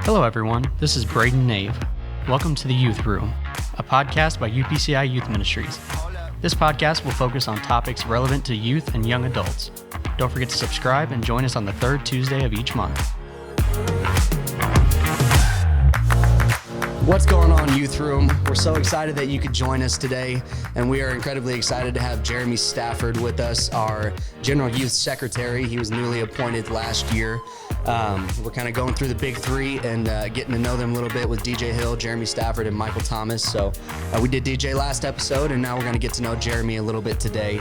Hello everyone, this is Braden Nave. Welcome to the Youth Room, a podcast by UPCI Youth Ministries. This podcast will focus on topics relevant to youth and young adults. Don't forget to subscribe and join us on the third Tuesday of each month. What's going on, Youth Room? We're so excited that you could join us today, and we are incredibly excited to have Jeremy Stafford with us, our General Youth Secretary. He was newly appointed last year. We're kind of going through the big three and getting to know them a little bit with DJ Hill, Jeremy Stafford, and Michael Thomas. So we did DJ last episode, and now we're going to get to know Jeremy a little bit today.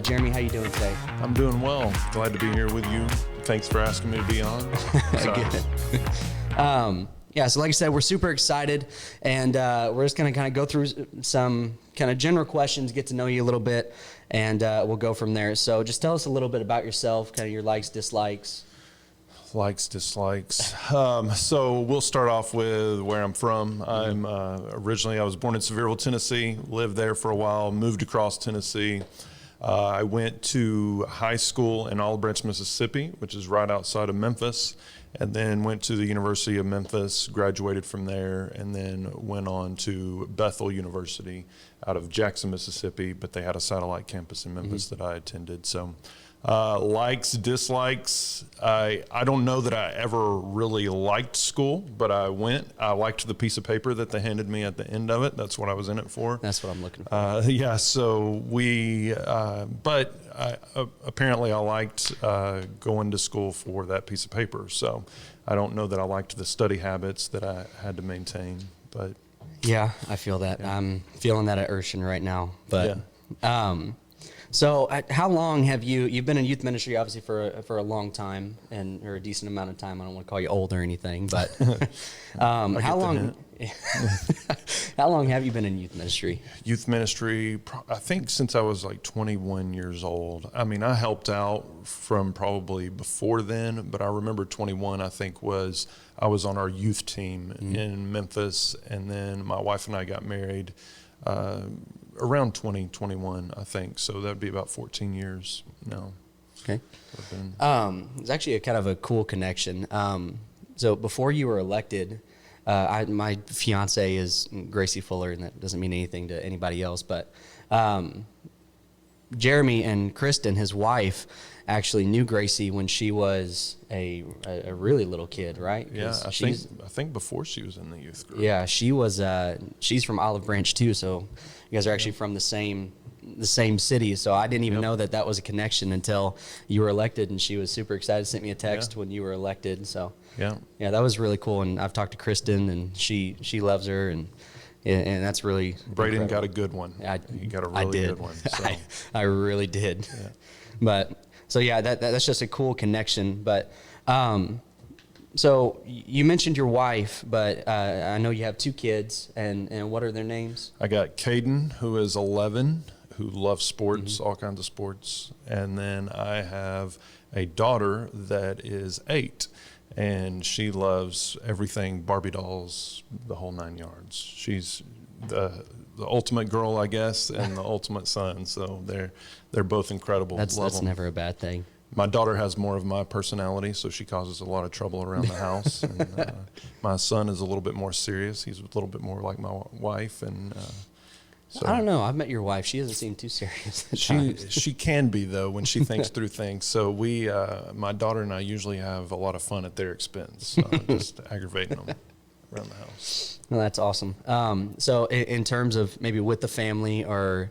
Jeremy, how you doing today? I'm doing well. Glad to be here with you. Thanks for asking me to be on. Good. Yeah, so like I said, we're super excited, and we're just going to kind of go through some kind of general questions, get to know you a little bit, and we'll go from there. So just tell us a little bit about yourself, kind of your likes, dislikes. Likes, dislikes. So we'll start off with where I'm from. I'm originally, I was born in Sevierville, Tennessee, lived there for a while, moved across Tennessee. I went to high school in Olive Branch, Mississippi, which is right outside of Memphis, and then went to the University of Memphis, graduated from there, and then went on to Bethel University out of Jackson, Mississippi, but they had a satellite campus in Memphis that I attended. So likes, dislikes, I don't know that I ever really liked school, but I liked the piece of paper that they handed me at the end of it. That's what I was in it for. That's what I'm looking for. Yeah, so apparently I liked going to school for that piece of paper. So I don't know that I liked the study habits that I had to maintain, but. Yeah, I feel that. Yeah. I'm feeling that at Urshan right now, but. Yeah. So how long have you've been in youth ministry, obviously, for a long time, or a decent amount of time. I don't want to call you old or anything, but how long have you been in youth ministry? Youth ministry, I think since I was like 21 years old. I mean, I helped out from probably before then, but I remember 21, I think, I was on our youth team in Memphis, and then my wife and I got married around 2021, I think. So that would be about 14 years now. Okay. It's actually a kind of a cool connection. So before you were elected, my fiance is Gracie Fuller, and that doesn't mean anything to anybody else, but Jeremy and Kristen, his wife, actually knew Gracie when she was a really little kid, right? Yeah, I think before she was in the youth group. Yeah, she's from Olive Branch too, so you guys are actually from the same city. So I didn't even know that was a connection until you were elected, and she was super excited, sent me a text when you were elected. So yeah, that was really cool. And I've talked to Kristen, and she loves her, and that's really Braden incredible. got a good one. He got a really good one. So. I really did. Yeah. But so yeah, that's just a cool connection. But so you mentioned your wife, but I know you have two kids, and what are their names? I got Caden, who is 11, who loves sports, all kinds of sports, and then I have a daughter that is 8. And she loves everything Barbie dolls, the whole 9 yards. She's the ultimate girl, I guess, and the ultimate son. So they're both incredible. That's never a bad thing. My daughter has more of my personality, so she causes a lot of trouble around the house. And my son is a little bit more serious. He's a little bit more like my wife, and. So I don't know. I've met your wife. She doesn't seem too serious at times. She can be, though, when she thinks through things. So my daughter and I usually have a lot of fun at their expense, just aggravating them around the house. Well, that's awesome. So in terms of maybe with the family or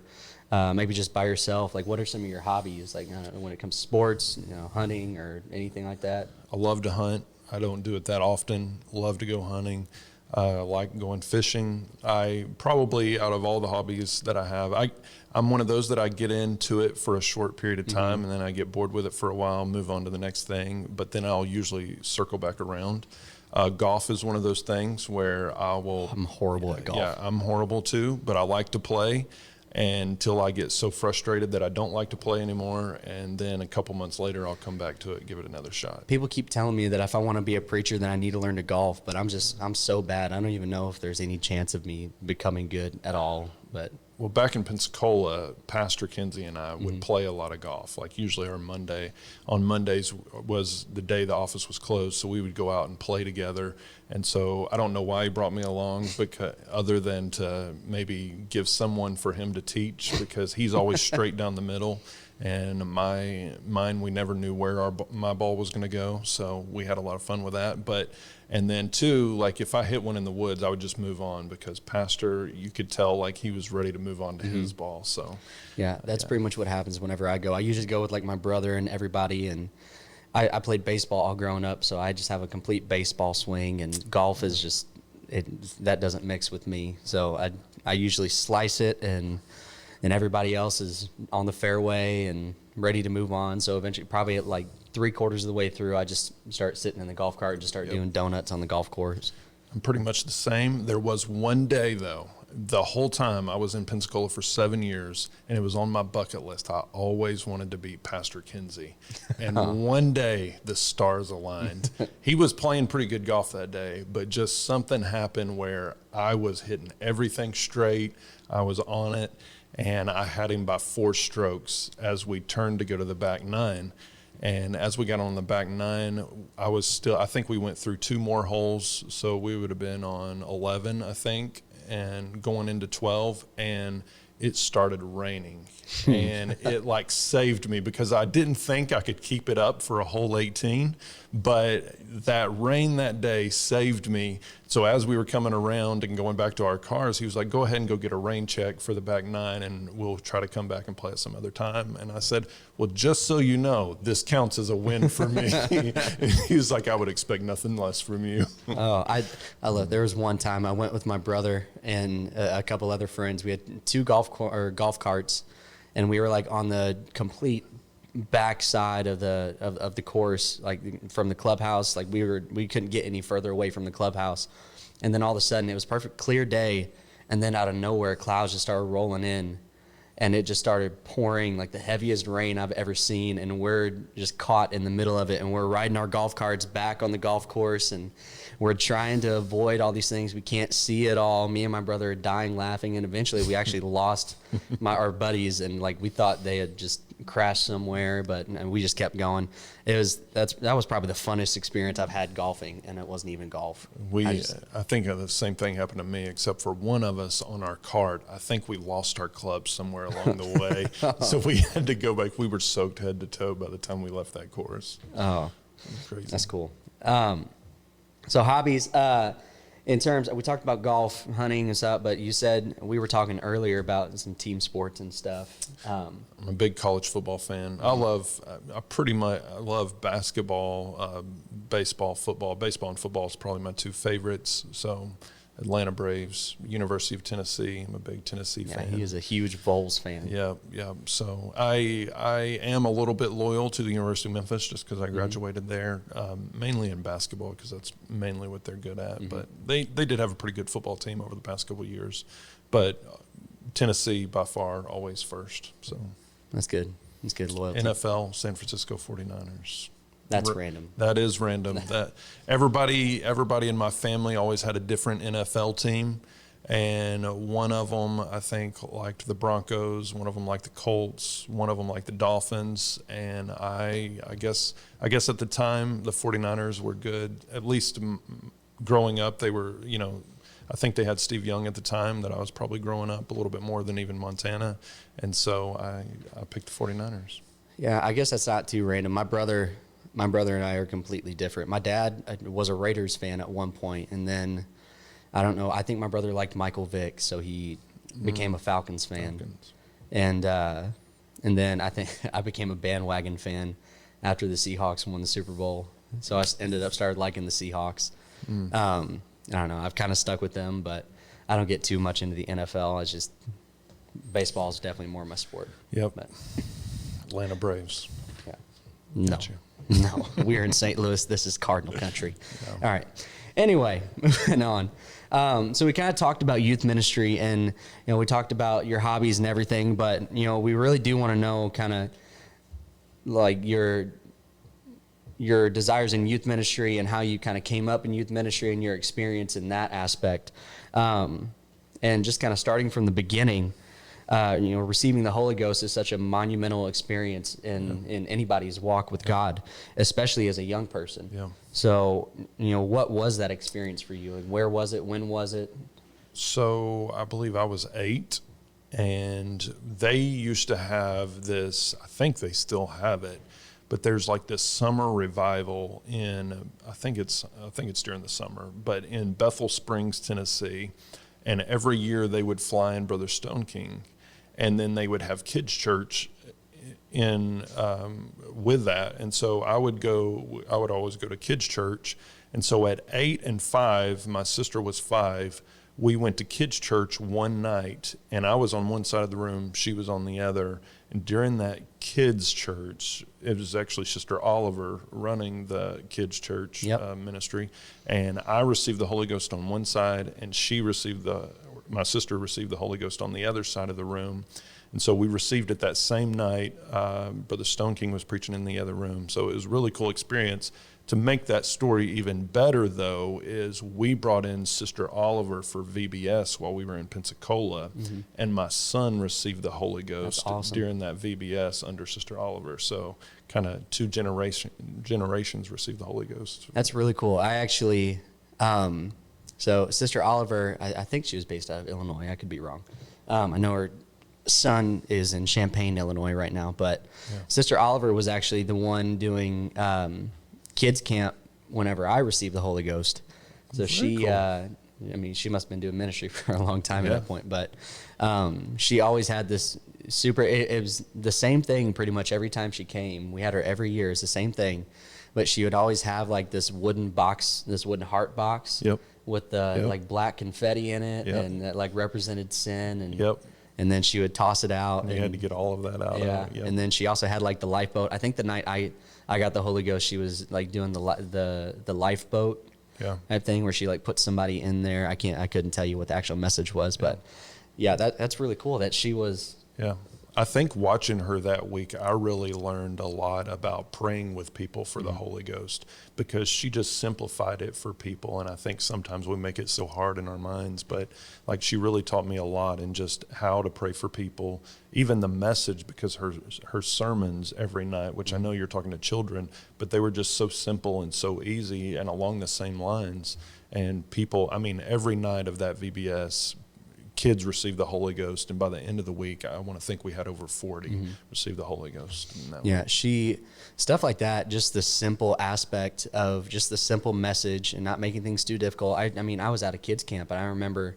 maybe just by yourself, like what are some of your hobbies? Like when it comes to sports, hunting or anything like that? I love to hunt. I don't do it that often. Love to go hunting. Like going fishing. I probably, out of all the hobbies that I have, I'm one of those that I get into it for a short period of time, and then I get bored with it for a while, move on to the next thing, but then I'll usually circle back around. Golf is one of those things where I'm horrible at golf. Yeah, I'm horrible too, but I like to play until I get so frustrated that I don't like to play anymore, and then a couple months later I'll come back to it and give it another shot. People keep telling me that if I want to be a preacher, then I need to learn to golf, but I'm so bad. I don't even know if there's any chance of me becoming good at all. But Well, back in Pensacola, Pastor Kinsey and I would play a lot of golf. Like usually on Mondays was the day the office was closed, so we would go out and play together. And so I don't know why he brought me along, because other than to maybe give someone for him to teach, because he's always straight down the middle. And mine, we never knew where my ball was going to go, so we had a lot of fun with that. And then too, like if I hit one in the woods, I would just move on, because Pastor, you could tell like he was ready to move on to his ball. So yeah, that's pretty much what happens whenever I go. I usually go with like my brother and everybody, and I played baseball all growing up, so I just have a complete baseball swing, and golf is just that doesn't mix with me. So I usually slice it, and everybody else is on the fairway and ready to move on. So eventually, probably at like 3/4 of the way through, I just start sitting in the golf cart and just start doing donuts on the golf course. I'm pretty much the same. There was one day, though, the whole time I was in Pensacola for 7 years, and it was on my bucket list. I always wanted to beat Pastor Kinsey. And one day, the stars aligned. He was playing pretty good golf that day, but just something happened where I was hitting everything straight. I was on it, and I had him by 4 strokes as we turned to go to the back 9. And as we got on the back 9, I think we went through 2 more holes, so we would have been on 11, I think, and going into 12, and it started raining. And it like saved me, because I didn't think I could keep it up for a whole 18, but that rain that day saved me. So as we were coming around and going back to our cars, he was like, go ahead and go get a rain check for the back 9, and we'll try to come back and play it some other time. And I said, well, just so you know, this counts as a win for me. He was like, I would expect nothing less from you. Oh, I love. There was one time I went with my brother and a couple other friends. We had 2 golf carts, and we were like on the complete back side of the course, like from the clubhouse. Like we couldn't get any further away from the clubhouse. And then all of a sudden, it was perfect clear day, and then out of nowhere, clouds just started rolling in, and it just started pouring like the heaviest rain I've ever seen. And we're just caught in the middle of it, and we're riding our golf carts back on the golf course, and we're trying to avoid all these things. We can't see it all. Me and my brother are dying laughing, and eventually we actually lost our buddies, and like we thought they had just crashed somewhere, but we just kept going. That was probably the funnest experience I've had golfing, and it wasn't even golf. I think the same thing happened to me, except for one of us on our cart. I think we lost our clubs somewhere along the way, so we had to go back. We were soaked head to toe by the time we left that course. Oh, crazy. That's cool. So hobbies, in terms, we talked about golf, hunting and stuff, but you said, we were talking earlier about some team sports and stuff. I'm a big college football fan. I love basketball, baseball, football. Baseball and football is probably my 2 favorites. So Atlanta Braves, University of Tennessee. I'm a big Tennessee fan. He is a huge Vols fan. Yeah. So I am a little bit loyal to the University of Memphis, just because I graduated there, mainly in basketball, because that's mainly what they're good at. But they did have a pretty good football team over the past couple of years. But Tennessee, by far, always first. So that's good. That's good loyalty. NFL, San Francisco 49ers. That's random. That is random. That everybody in my family always had a different NFL team, and one of them I think liked the Broncos, one of them liked the Colts, one of them liked the Dolphins, and I guess at the time the 49ers were good. At least growing up, they were, I think they had Steve Young at the time that I was probably growing up a little bit more than even Montana, and so I picked the 49ers. Yeah, I guess that's not too random. My brother and I are completely different. My dad was a Raiders fan at one point, and then, I don't know, I think my brother liked Michael Vick, so he became a Falcons fan. And then I think I became a bandwagon fan after the Seahawks won the Super Bowl. So I started liking the Seahawks. I don't know, I've kind of stuck with them, but I don't get too much into the NFL. It's just, baseball is definitely more my sport. Yep. But, Atlanta Braves. Yeah. No. Gotcha. No, we're in St. Louis. This is Cardinal country. No. All right. Anyway, moving on. So we kind of talked about youth ministry, and we talked about your hobbies and everything, but we really do want to know kind of like your desires in youth ministry and how you kind of came up in youth ministry and your experience in that aspect. And just kind of starting from the beginning, receiving the Holy Ghost is such a monumental experience in anybody's walk with God, especially as a young person. Yeah. So, what was that experience for you, and where was it? When was it? So I believe I was 8, and they used to have this, I think they still have it, but there's like this summer revival in, I think it's during the summer, but in Bethel Springs, Tennessee. And every year they would fly in Brother Stone King, and then they would have kids church in with that. And so I would always go to kids church. And so at 8 and 5, my sister was 5, we went to kids church one night, and I was on one side of the room, she was on the other. And during that kids church, it was actually Sister Oliver running the kids church ministry, and I received the Holy Ghost on one side, and my sister received the Holy Ghost on the other side of the room. And so we received it that same night. Brother Stone King was preaching in the other room. So it was a really cool experience. To make that story even better, though, is we brought in Sister Oliver for VBS while we were in Pensacola, and my son received the Holy Ghost during that VBS under Sister Oliver. So kind of 2 generations received the Holy Ghost. That's really cool. I actually, so Sister Oliver, I think she was based out of Illinois. I could be wrong. I know her son is in Champaign, Illinois right now, but Sister Oliver was actually the one doing kids camp whenever I received the Holy Ghost. So she, cool. She must have been doing ministry for a long time at that point, but she always had this it was the same thing pretty much every time she came. We had her every year. It's the same thing, but she would always have like this wooden heart box with the like black confetti in it, and that like represented sin, and then she would toss it out. And you had to get all of that out. And then she also had like the lifeboat. I think the night I got the Holy Ghost, she was like doing the lifeboat type thing where she like put somebody in there. I couldn't tell you what the actual message was, but that's really cool that she was. Yeah. I think watching her that week, I really learned a lot about praying with people for the Holy Ghost, because she just simplified it for people. And I think sometimes we make it so hard in our minds, but like she really taught me a lot in just how to pray for people, even the message, because her sermons every night, which I know you're talking to children, but they were just so simple and so easy and along the same lines. And people, every night of that VBS, kids received the Holy Ghost, and by the end of the week, I want to think we had over 40 receive the Holy Ghost. Stuff like that, just the simple aspect of just the simple message and not making things too difficult. I was at a kids camp, and I remember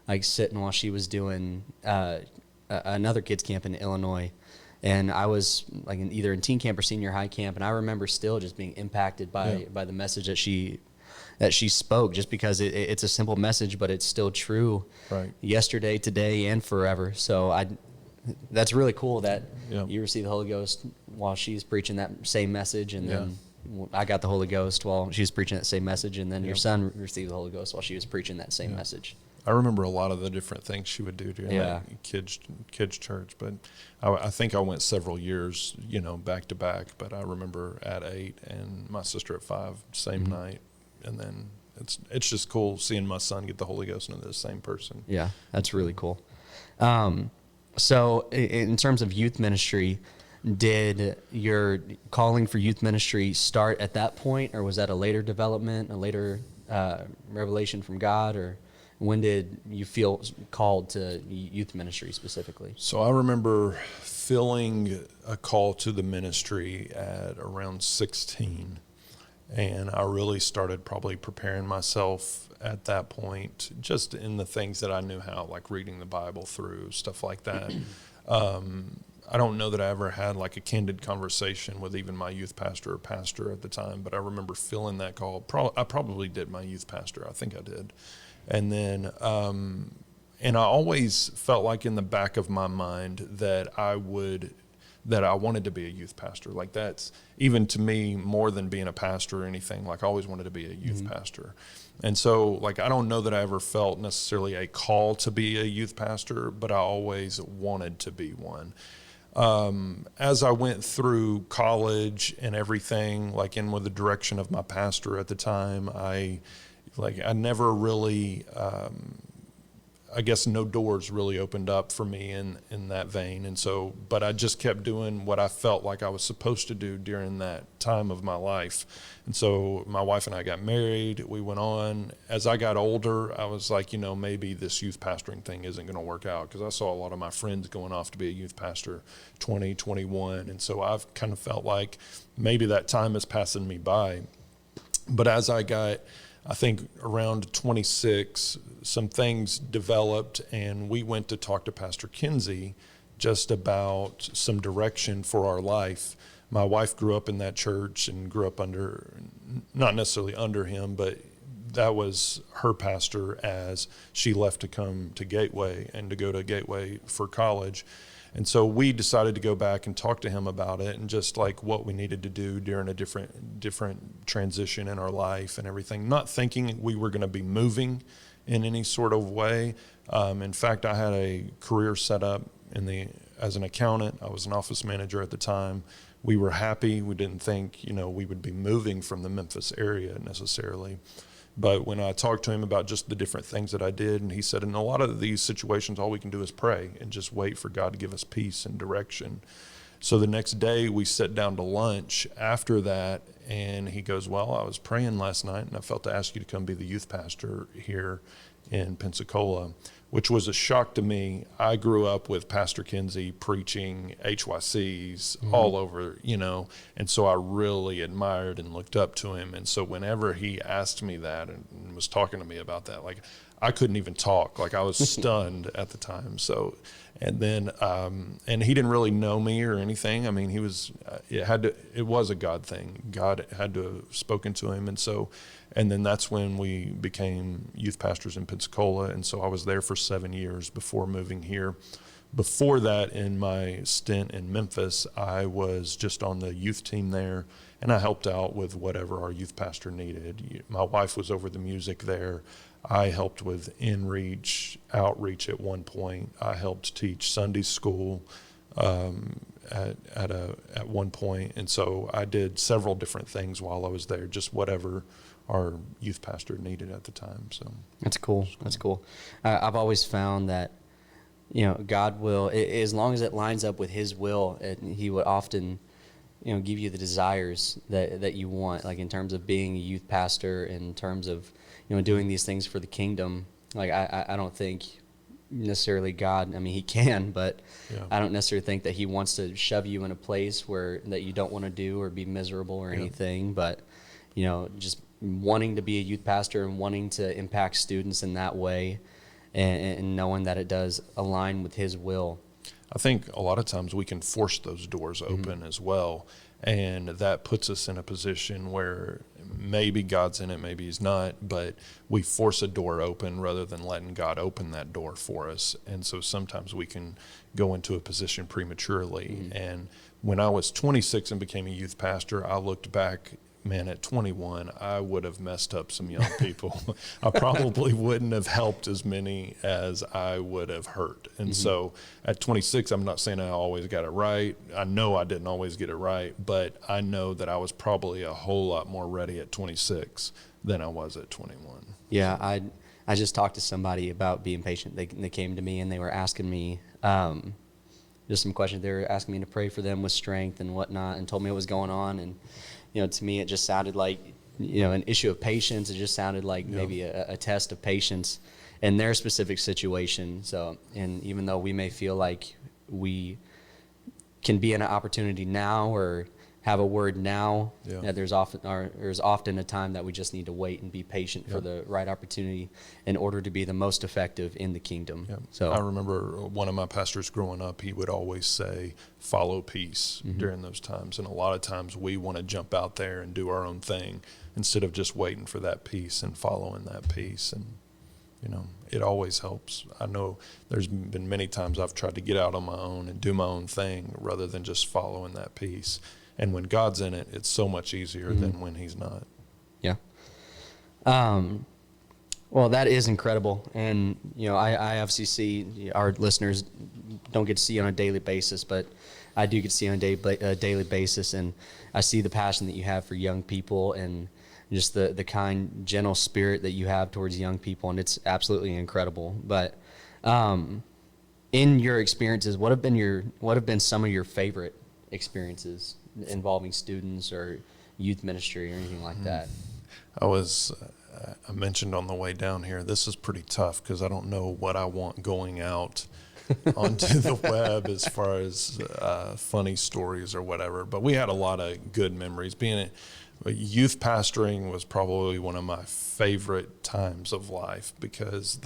like sitting while she was doing another kids camp in Illinois, and I was like either in teen camp or senior high camp, and I remember still just being impacted by the message that she spoke, just because it's a simple message, but it's still true yesterday, today, and forever. So that's really cool that you received the Holy Ghost while she's preaching that same message, and then I got the Holy Ghost while she was preaching that same message, and then your son received the Holy Ghost while she was preaching that same message. I remember a lot of the different things she would do during that kids church, but I think I went several years, back to back. But I remember at 8 and my sister at 5, same night. And then it's just cool seeing my son get the Holy Ghost into the same person. Yeah, that's really cool. So in terms of youth ministry, did your calling for youth ministry start at that point, or was that a later development, a later revelation from God, or when did you feel called to youth ministry specifically? So I remember feeling a call to the ministry at around 16. And I really started probably preparing myself at that point, just in the things that I knew how, like reading the Bible through, stuff like that. I don't know that I ever had like a candid conversation with even my youth pastor or pastor at the time, but I remember feeling that call. I probably did my youth pastor. I think I did. And then, and I always felt like in the back of my mind that I wanted to be a youth pastor. Like that's even to me more than being a pastor or anything. Like I always wanted to be a youth pastor. And so like, I don't know that I ever felt necessarily a call to be a youth pastor, but I always wanted to be one. As I went through college and everything, like in with the direction of my pastor at the time, I never really, I guess no doors really opened up for me in that vein. And so, but I just kept doing what I felt like I was supposed to do during that time of my life. And so my wife and I got married. We went on. As I got older, I was like, maybe this youth pastoring thing isn't going to work out, because I saw a lot of my friends going off to be a youth pastor, 20, 21. And so I've kind of felt like maybe that time is passing me by. But as I got, I think around 26, some things developed, and we went to talk to Pastor Kinsey just about some direction for our life. My wife grew up in that church and grew up not necessarily under him, but that was her pastor as she left to come to Gateway and to go to Gateway for college. And so we decided to go back and talk to him about it, and just like what we needed to do during a different transition in our life and everything, not thinking we were going to be moving in any sort of way. In fact, I had a career set up as an accountant. I was an office manager at the time. We were happy. We didn't think, we would be moving from the Memphis area necessarily. But when I talked to him about just the different things that I did, and he said, in a lot of these situations, all we can do is pray and just wait for God to give us peace and direction. So the next day we sat down to lunch after that, and he goes, well, I was praying last night, and I felt to ask you to come be the youth pastor here in Pensacola, which was a shock to me. I grew up with Pastor Kinsey preaching HYCs all over, and so I really admired and looked up to him. And so whenever he asked me that and was talking to me about that, like, I couldn't even talk. Like, I was stunned at the time. So, and then, and he didn't really know me or anything. I mean, he was, it was a God thing. God had to have spoken to him. And so, and then that's when we became youth pastors in Pensacola. And so I was there for 7 years before moving here. Before that, in my stint in Memphis, I was just on the youth team there, and I helped out with whatever our youth pastor needed. My wife was over the music there. I helped with in-reach, outreach at one point. I helped teach Sunday school at one point. And so I did several different things while I was there, just whatever our youth pastor needed at the time. So that's cool. That's cool. I've always found that, God will, as long as it lines up with his will, he would often, give you the desires that you want, like in terms of being a youth pastor, in terms of, doing these things for the kingdom. Like, I don't think necessarily God, I mean, he can, but yeah. I don't necessarily think that he wants to shove you in a place that you don't want to do or be miserable or anything, but, just wanting to be a youth pastor and wanting to impact students in that way, and knowing that it does align with his will. I think a lot of times we can force those doors open as well, and that puts us in a position where maybe God's in it, maybe he's not, but we force a door open rather than letting God open that door for us. And so sometimes we can go into a position prematurely. And when I was 26 and became a youth pastor, I looked back, man, at 21, I would have messed up some young people. I probably wouldn't have helped as many as I would have hurt. And so at 26, I'm not saying I always got it right. I know I didn't always get it right, but I know that I was probably a whole lot more ready at 26 than I was at 21. Yeah, I just talked to somebody about being patient. They came to me and they were asking me just some questions. They were asking me to pray for them with strength and whatnot, and told me what was going on. And to me, it just sounded like, an issue of patience. It just sounded like maybe a test of patience in their specific situation. So, and even though we may feel like we can be in an opportunity now or have a word now, there's often a time that we just need to wait and be patient for the right opportunity in order to be the most effective in the kingdom. So I remember one of my pastors growing up, he would always say, follow peace during those times. And a lot of times we want to jump out there and do our own thing instead of just waiting for that peace and following that peace. And, it always helps. I know there's been many times I've tried to get out on my own and do my own thing rather than just following that peace. And when God's in it, it's so much easier than when he's not. Yeah. Well, that is incredible. And, IFCC, our listeners don't get to see on a daily basis, but I do get to see on a daily basis. And I see the passion that you have for young people and just the kind, gentle spirit that you have towards young people. And it's absolutely incredible. But In your experiences, what have been some of your favorite experiences involving students or youth ministry or anything like that? I mentioned on the way down here, this is pretty tough because I don't know what I want going out onto the web as far as funny stories or whatever. But we had a lot of good memories. Youth pastoring was probably one of my favorite times of life because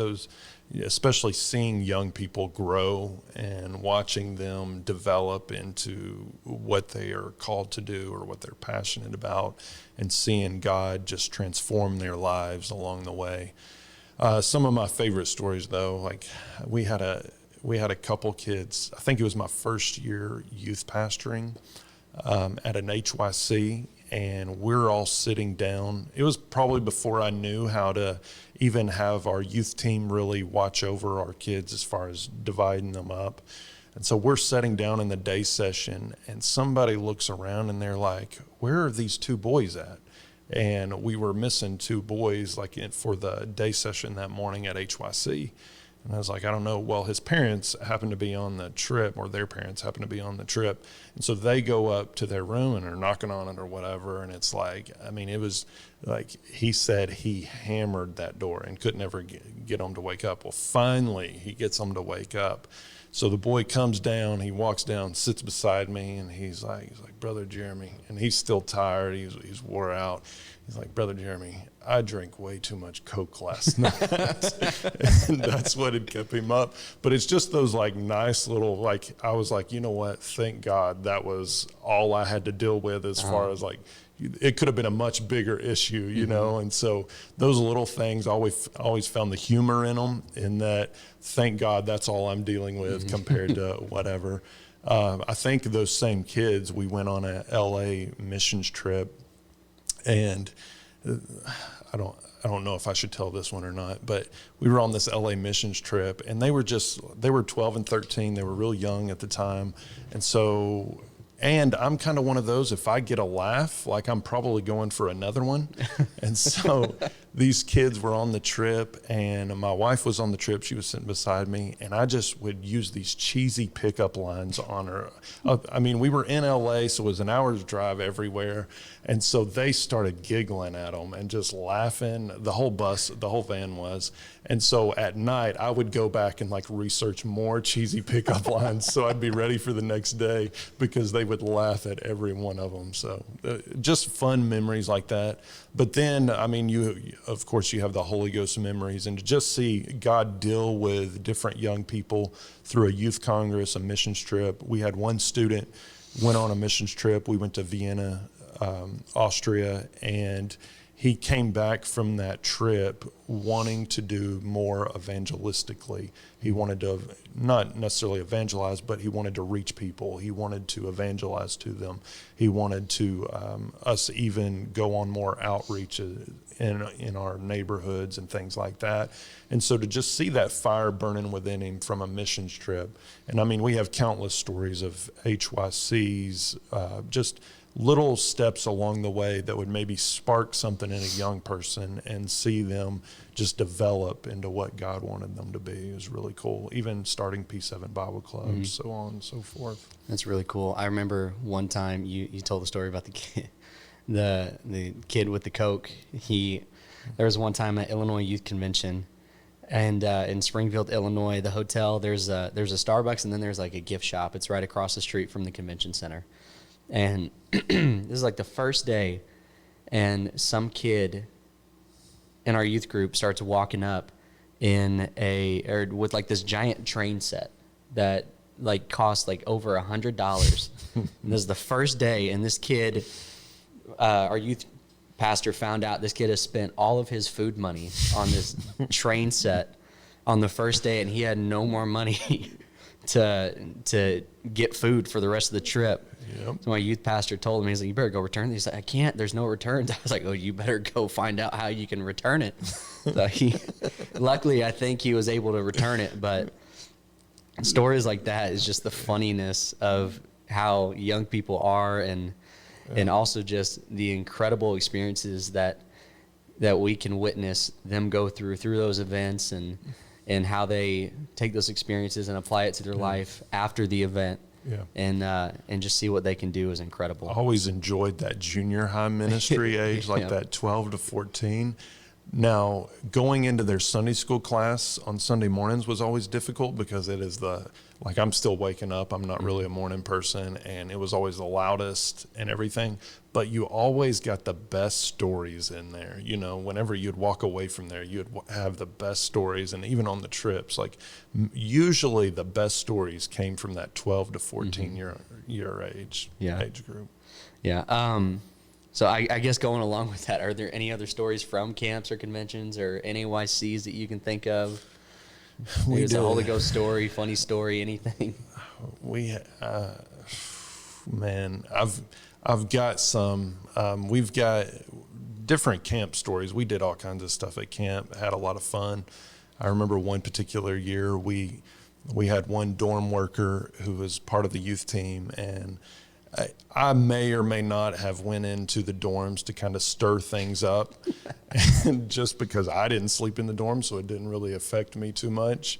especially seeing young people grow and watching them develop into what they are called to do or what they're passionate about, and seeing God just transform their lives along the way. Some of my favorite stories, though, like we had a couple kids. I think it was my first year youth pastoring at an HYC, and we're all sitting down. It was probably before I knew how to even have our youth team really watch over our kids as far as dividing them up. And so we're sitting down in the day session, and somebody looks around and they're like, where are these two boys at? And we were missing two boys for the day session that morning at HYC. And I was like, I don't know. Well, his parents happened to be on the trip, or their parents happened to be on the trip. And so they go up to their room and are knocking on it or whatever. And it's like, it was like he said he hammered that door and could never get them to wake up. Well, finally, he gets them to wake up. So the boy comes down, he walks down, sits beside me, and he's like, Brother Jeremy. And he's still tired. He's wore out. He's like, Brother Jeremy, I drank way too much Coke last night. And that's what had kept him up. But it's just those nice little, I was like, you know what? Thank God that was all I had to deal with as far as it could have been a much bigger issue, you know? And so those little things, I always found the humor in them, in that, thank God that's all I'm dealing with compared to whatever. I think those same kids, we went on a LA missions trip, and I don't know if I should tell this one or not, but we were on this LA missions trip, and they were 12 and 13. They were real young at the time. And I'm kind of one of those, if I get a laugh, I'm probably going for another one. And so these kids were on the trip, and my wife was on the trip. She was sitting beside me, and I just would use these cheesy pickup lines on her. We were in LA, so it was an hour's drive everywhere. And so they started giggling at them and just laughing. The whole van was. And so at night, I would go back and research more cheesy pickup lines so I'd be ready for the next day, because they would laugh at every one of them. So just fun memories like that. But then, of course, you have the Holy Ghost memories, and to just see God deal with different young people through a youth congress, a missions trip. We had one student went on a missions trip. We went to Vienna, Austria, and he came back from that trip wanting to do more evangelistically. He wanted to not necessarily evangelize, but he wanted to reach people. He wanted to evangelize to them. He wanted to us even go on more outreach in our neighborhoods and things like that. And so to just see that fire burning within him from a missions trip. And we have countless stories of HYCs, just little steps along the way that would maybe spark something in a young person and see them just develop into what God wanted them to be. It was really cool. Even starting P7 Bible clubs, so on and so forth. That's really cool. I remember one time you told the story about the kid, the kid with the Coke. There was one time at Illinois Youth Convention, and in Springfield, Illinois, the hotel, there's a Starbucks, and then there's a gift shop. It's right across the street from the convention center. And this is the first day, and some kid in our youth group starts walking up with this giant train set that cost over $100. And this is the first day, and this kid, our youth pastor found out this kid has spent all of his food money on this train set on the first day, and he had no more money to get food for the rest of the trip. Yep. So my youth pastor told him, he's like, you better go return this. He's like, I can't, there's no returns. I was like, oh, you better go find out how you can return it. So luckily, I think he was able to return it. But stories like that is just the funniness of how young people are, and also just the incredible experiences that we can witness them go through those events. And and how they take those experiences and apply it to their life after the event. Yeah. And just see what they can do is incredible. I always enjoyed that junior high ministry age, like Yeah. that 12 to 14. Now, going into their Sunday school class on Sunday mornings was always difficult because it is I'm still waking up. I'm not really a morning person, and it was always the loudest and everything. But you always got the best stories in there. You know, whenever you'd walk away from there, you'd have the best stories. And even on the trips, usually the best stories came from that 12 to 14 year age group. Yeah. So I guess going along with that, are there any other stories from camps or conventions or NAYCs that you can think of? There's a Holy Ghost story, funny story, anything? I've got some. We've got different camp stories. We did all kinds of stuff at camp, had a lot of fun. I remember one particular year we had one dorm worker who was part of the youth team, and I may or may not have went into the dorms to kind of stir things up, and just because I didn't sleep in the dorm, so it didn't really affect me too much.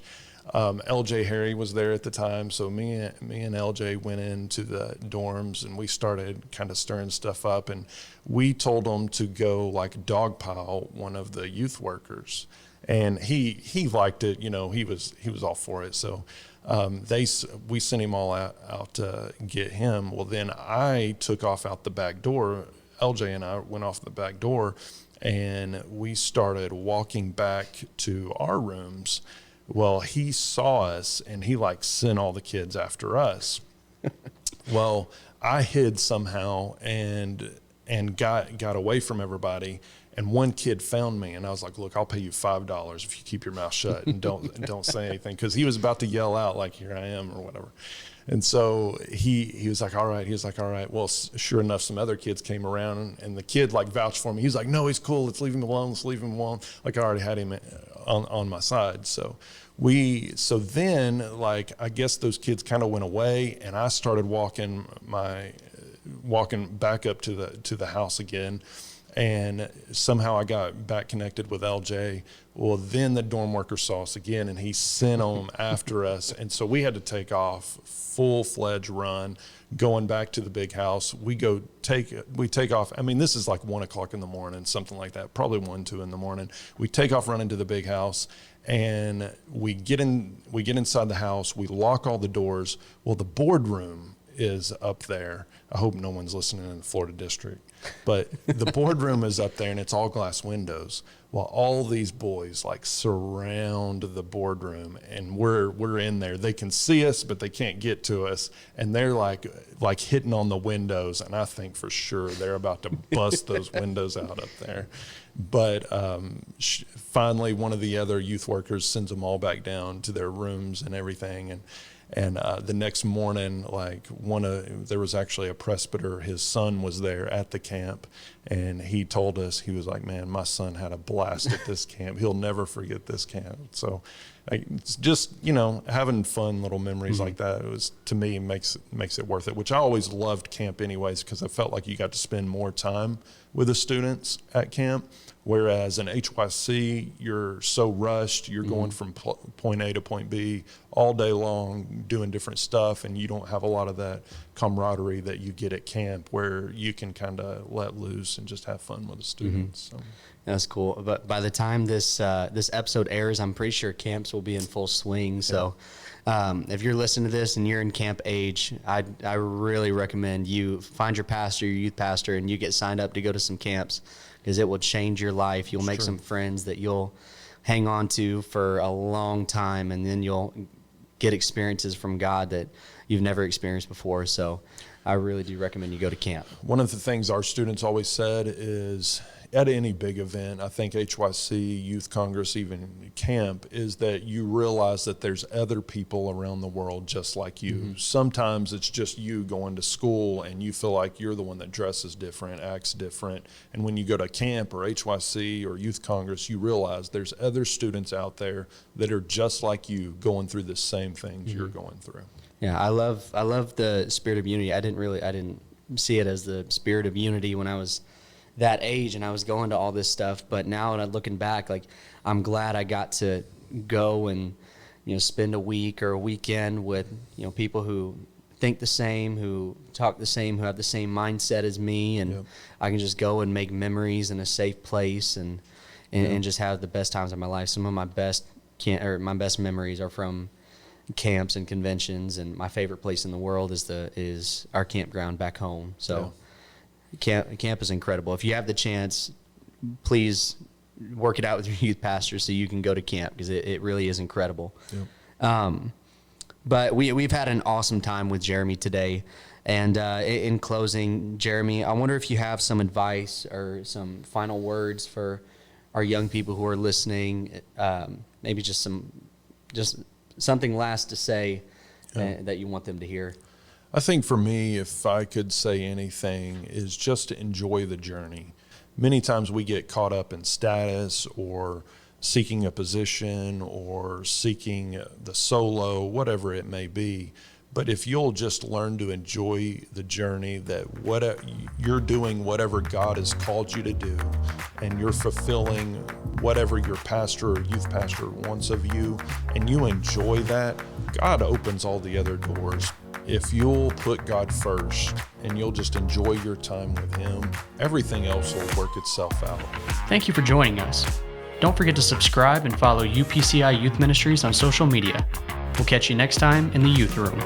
LJ Harry was there at the time, so me and LJ went into the dorms and we started kind of stirring stuff up, and we told them to go dogpile one of the youth workers, and he liked it. You know, he was all for it. So we sent him all out to get him. Well, then I took off out the back door. LJ and I went off the back door, and we started walking back to our rooms. Well, he saw us, and he sent all the kids after us. Well, I hid somehow and got away from everybody. And one kid found me, and I was like, "Look, I'll pay you $5 if you keep your mouth shut and don't say anything," because he was about to yell out "Here I am" or whatever. And so he was like, "All right." He was like, "All right." Well, sure enough, some other kids came around, and the kid vouched for me. He was like, "No, he's cool. Let's leave him alone. Let's leave him alone." I already had him on my side. So then I guess those kids kind of went away, and I started walking back up to the house again. And somehow I got back connected with LJ. Well, then the dorm worker saw us again, and he sent them after us. And so we had to take off, full-fledged run, going back to the big house. We take off. I mean, this is 1 o'clock in the morning, something like that, probably 1, 2 in the morning. We take off running to the big house, and we get inside the house. We lock all the doors. Well, the boardroom is up there. I hope no one's listening in the Florida district, but the boardroom is up there, and it's all glass windows. Well, all these boys surround the boardroom, and we're in there. They can see us, but they can't get to us, and they're like hitting on the windows, and I think for sure they're about to bust those windows out up there. But finally, one of the other youth workers sends them all back down to their rooms and everything, and the next morning, there was actually a presbyter. His son was there at the camp, and he told us, he was like, "Man, my son had a blast at this camp. He'll never forget this camp." So it's just, having fun little memories like that, to me, makes it worth it, which I always loved camp anyways, because I felt like you got to spend more time with the students at camp. Whereas in HYC, you're so rushed, you're going from point A to point B all day long, doing different stuff, and you don't have a lot of that camaraderie that you get at camp, where you can kind of let loose and just have fun with the students. So. That's cool. But by the time this episode airs, I'm pretty sure camps will be in full swing. So if you're listening to this and you're in camp age, I really recommend you find your pastor, your youth pastor, and you get signed up to go to some camps, because it will change your life. You'll make some friends that you'll hang on to for a long time, and then you'll get experiences from God that you've never experienced before. So I really do recommend you go to camp. One of the things our students always said is, at any big event, I think HYC, Youth Congress, even camp, is that you realize that there's other people around the world just like you. Sometimes it's just you going to school and you feel like you're the one that dresses different, acts different. And when you go to camp or HYC or Youth Congress, you realize there's other students out there that are just like you, going through the same things you're going through. Yeah, I love the spirit of unity. I didn't see it as the spirit of unity when I was that age and I was going to all this stuff, but now looking back, I'm glad I got to go and, spend a week or a weekend with, people who think the same, who talk the same, who have the same mindset as me, and I can just go and make memories in a safe place and just have the best times of my life. Some of my best memories are from camps and conventions, and my favorite place in the world is our campground back home. So camp is incredible. If you have the chance, please work it out with your youth pastor so you can go to camp, because it really is incredible. But we've had an awesome time with Jeremy today. And in closing, Jeremy, I wonder if you have some advice or some final words for our young people who are listening, maybe just something last to say that you want them to hear. I think for me, if I could say anything, is just to enjoy the journey. Many times we get caught up in status or seeking a position or seeking the solo, whatever it may be. But if you'll just learn to enjoy the journey, that you're doing whatever God has called you to do, and you're fulfilling whatever your pastor or youth pastor wants of you, and you enjoy that, God opens all the other doors. If you'll put God first and you'll just enjoy your time with Him, everything else will work itself out. Thank you for joining us. Don't forget to subscribe and follow UPCI Youth Ministries on social media. We'll catch you next time in the Youth Room.